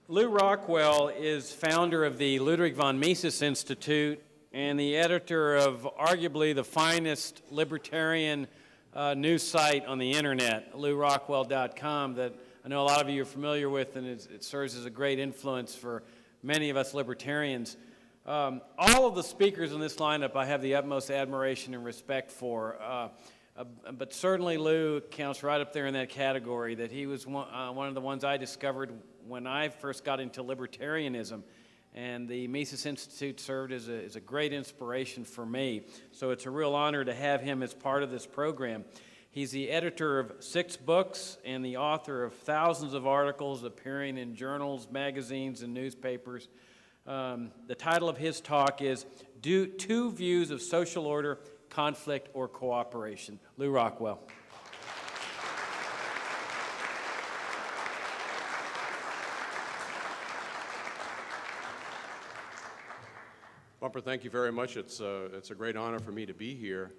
Lew Rockwell is founder of the Ludwig von Mises Institute and the editor of arguably the finest libertarian news site on the internet, LewRockwell.com, that I know a lot of you are familiar with, and it serves as a great influence for many of us libertarians. All of the speakers in this lineup I have the utmost admiration and respect for, but certainly Lew counts right up there in that category, that he was one of the ones I discovered when I first got into libertarianism, and the Mises Institute served as a great inspiration for me. So it's a real honor to have him as part of this program. He's the editor of 6 books and the author of thousands of articles appearing in journals, magazines, and newspapers. The title of his talk is Two Views of Social Order, Conflict, or Cooperation. Lew Rockwell. Bumper, thank you very much. It's a great honor for me to be here.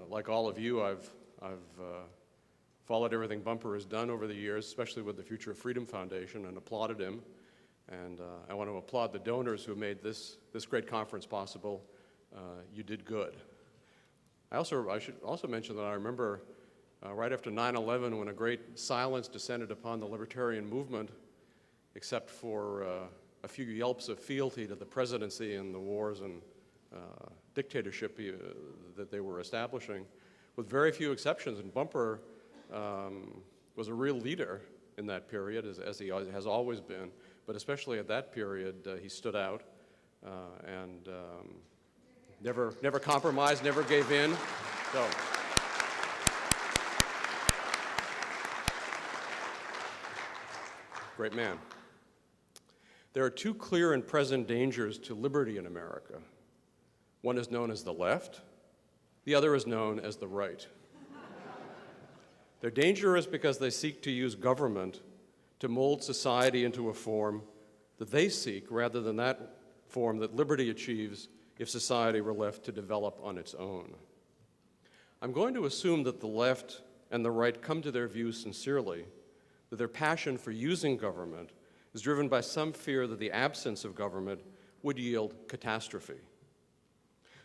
Like all of you, I've followed everything Bumper has done over the years, especially with the Future of Freedom Foundation, and applauded him. And I want to applaud the donors who made this great conference possible. You did good. I should also mention that I remember right after 9/11, when a great silence descended upon the libertarian movement, except for a few yelps of fealty to the presidency and the wars and dictatorship that they were establishing, with very few exceptions. And Bumper was a real leader in that period, as he has always been, but especially at that period, he stood out and never compromised, never gave in. So, great man. There are 2 clear and present dangers to liberty in America. One is known as the left, the other is known as the right. They're dangerous because they seek to use government to mold society into a form that they seek, rather than that form that liberty achieves if society were left to develop on its own. I'm going to assume that the left and the right come to their views sincerely, that their passion for using government is driven by some fear that the absence of government would yield catastrophe.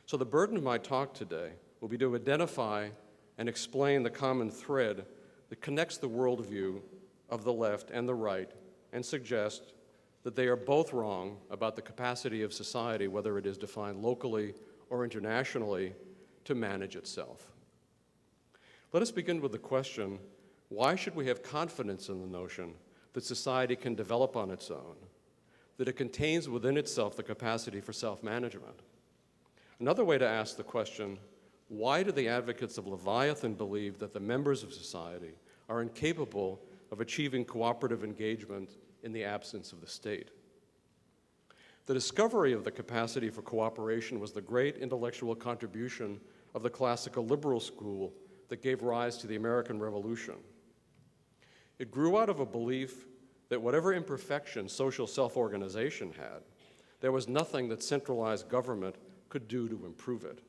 So the burden of my talk today will be to identify and explain the common thread that connects the worldview of the left and the right, and suggest that they are both wrong about the capacity of society, whether it is defined locally or internationally, to manage itself. Let us begin with the question, why should we have confidence in the notion that society can develop on its own, that it contains within itself the capacity for self-management? Another way to ask the question, why do the advocates of Leviathan believe that the members of society are incapable of achieving cooperative engagement in the absence of the state? The discovery of the capacity for cooperation was the great intellectual contribution of the classical liberal school that gave rise to the American Revolution. It grew out of a belief that whatever imperfection social self-organization had, there was nothing that centralized government could do to improve it.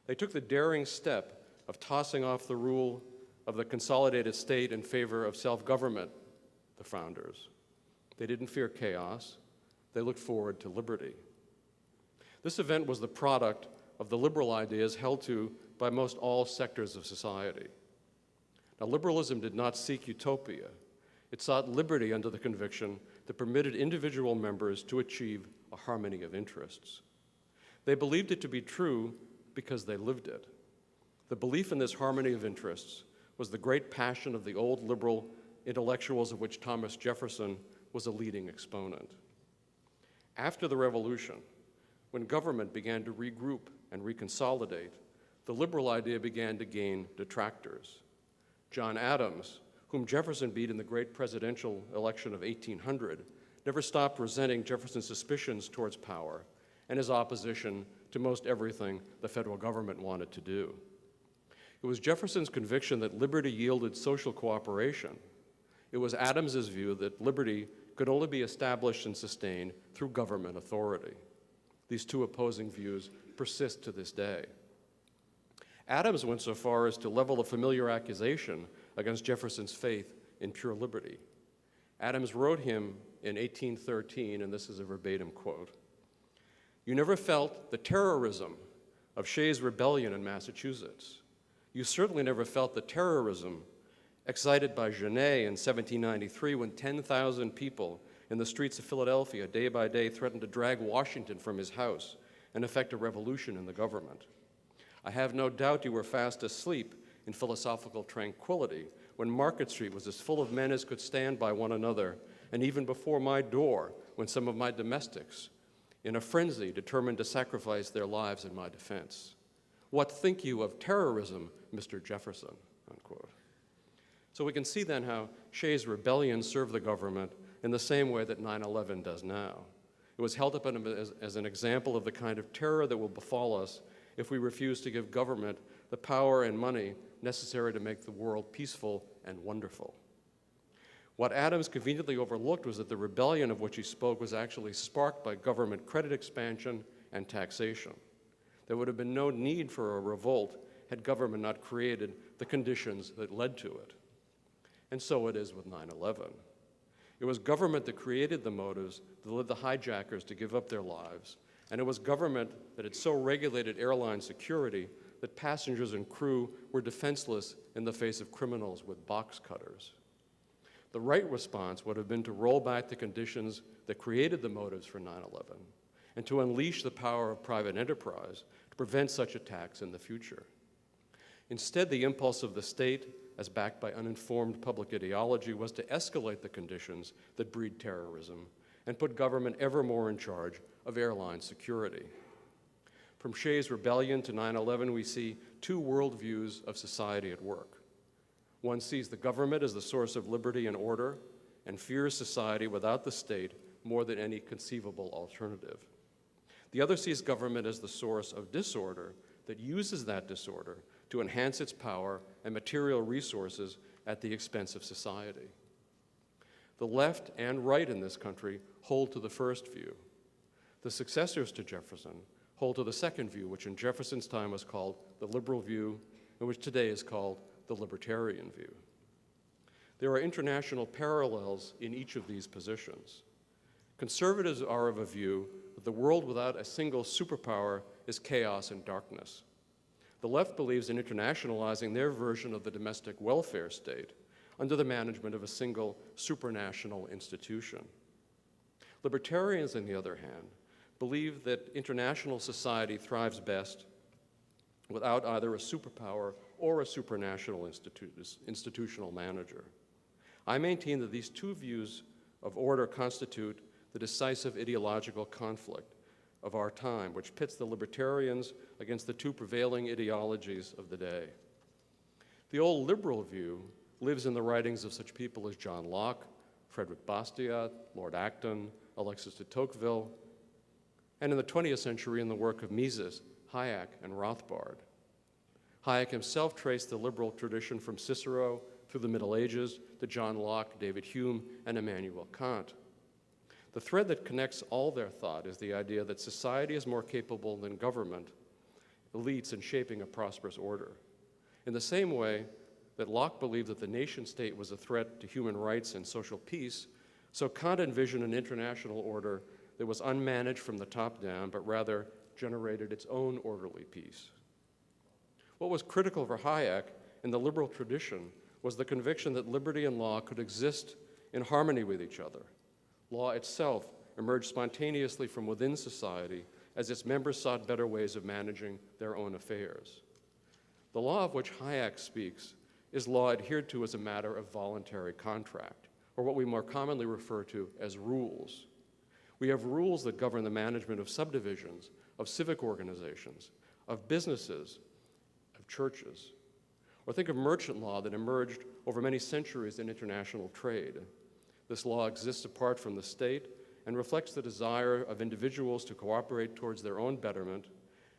They took the daring step of tossing off the rule of the consolidated state in favor of self-government, the founders. They didn't fear chaos. They looked forward to liberty. This event was the product of the liberal ideas held to by most all sectors of society. Now, liberalism did not seek utopia. It sought liberty under the conviction that permitted individual members to achieve a harmony of interests. They believed it to be true because they lived it. The belief in this harmony of interests was the great passion of the old liberal intellectuals, of which Thomas Jefferson was a leading exponent. After the Revolution, when government began to regroup and reconsolidate, the liberal idea began to gain detractors. John Adams, whom Jefferson beat in the great presidential election of 1800, never stopped resenting Jefferson's suspicions towards power and his opposition to most everything the federal government wanted to do. It was Jefferson's conviction that liberty yielded social cooperation. It was Adams's view that liberty could only be established and sustained through government authority. These 2 opposing views persist to this day. Adams went so far as to level a familiar accusation against Jefferson's faith in pure liberty. Adams wrote him in 1813, and this is a verbatim quote, "You never felt the terrorism of Shays' rebellion in Massachusetts. You certainly never felt the terrorism excited by Genet in 1793 when 10,000 people in the streets of Philadelphia day by day threatened to drag Washington from his house and effect a revolution in the government. I have no doubt you were fast asleep in philosophical tranquility when Market Street was as full of men as could stand by one another, and even before my door when some of my domestics, in a frenzy, determined to sacrifice their lives in my defense. What think you of terrorism, Mr. Jefferson?" Unquote. So we can see then how Shays' rebellion served the government in the same way that 9/11 does now. It was held up as an example of the kind of terror that will befall us if we refuse to give government the power and money necessary to make the world peaceful and wonderful. What Adams conveniently overlooked was that the rebellion of which he spoke was actually sparked by government credit expansion and taxation. There would have been no need for a revolt had government not created the conditions that led to it. And so it is with 9/11. It was government that created the motives that led the hijackers to give up their lives, and it was government that had so regulated airline security that passengers and crew were defenseless in the face of criminals with box cutters. The right response would have been to roll back the conditions that created the motives for 9/11 and to unleash the power of private enterprise to prevent such attacks in the future. Instead, the impulse of the state, as backed by uninformed public ideology, was to escalate the conditions that breed terrorism and put government ever more in charge of airline security. From Shays' rebellion to 9/11, we see two worldviews of society at work. One sees the government as the source of liberty and order and fears society without the state more than any conceivable alternative. The other sees government as the source of disorder that uses that disorder to enhance its power and material resources at the expense of society. The left and right in this country hold to the first view. The successors to Jefferson hold to the second view, which in Jefferson's time was called the liberal view, and which today is called the libertarian view. There are international parallels in each of these positions. Conservatives are of a view that the world without a single superpower is chaos and darkness. The left believes in internationalizing their version of the domestic welfare state under the management of a single supranational institution. Libertarians, on the other hand, believe that international society thrives best without either a superpower or a supranational institutional manager. I maintain that these two views of order constitute the decisive ideological conflict of our time, which pits the libertarians against the two prevailing ideologies of the day. The old liberal view lives in the writings of such people as John Locke, Frederick Bastiat, Lord Acton, Alexis de Tocqueville, and in the 20th century in the work of Mises, Hayek, and Rothbard. Hayek himself traced the liberal tradition from Cicero through the Middle Ages to John Locke, David Hume, and Immanuel Kant. The thread that connects all their thought is the idea that society is more capable than government elites in shaping a prosperous order. In the same way that Locke believed that the nation-state was a threat to human rights and social peace, so Kant envisioned an international order that was unmanaged from the top down, but rather generated its own orderly peace. What was critical for Hayek in the liberal tradition was the conviction that liberty and law could exist in harmony with each other. Law itself emerged spontaneously from within society as its members sought better ways of managing their own affairs. The law of which Hayek speaks is law adhered to as a matter of voluntary contract, or what we more commonly refer to as rules. We have rules that govern the management of subdivisions, of civic organizations, of businesses, of churches. Or think of merchant law that emerged over many centuries in international trade. This law exists apart from the state and reflects the desire of individuals to cooperate towards their own betterment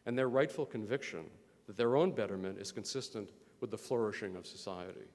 and their rightful conviction that their own betterment is consistent with the flourishing of society.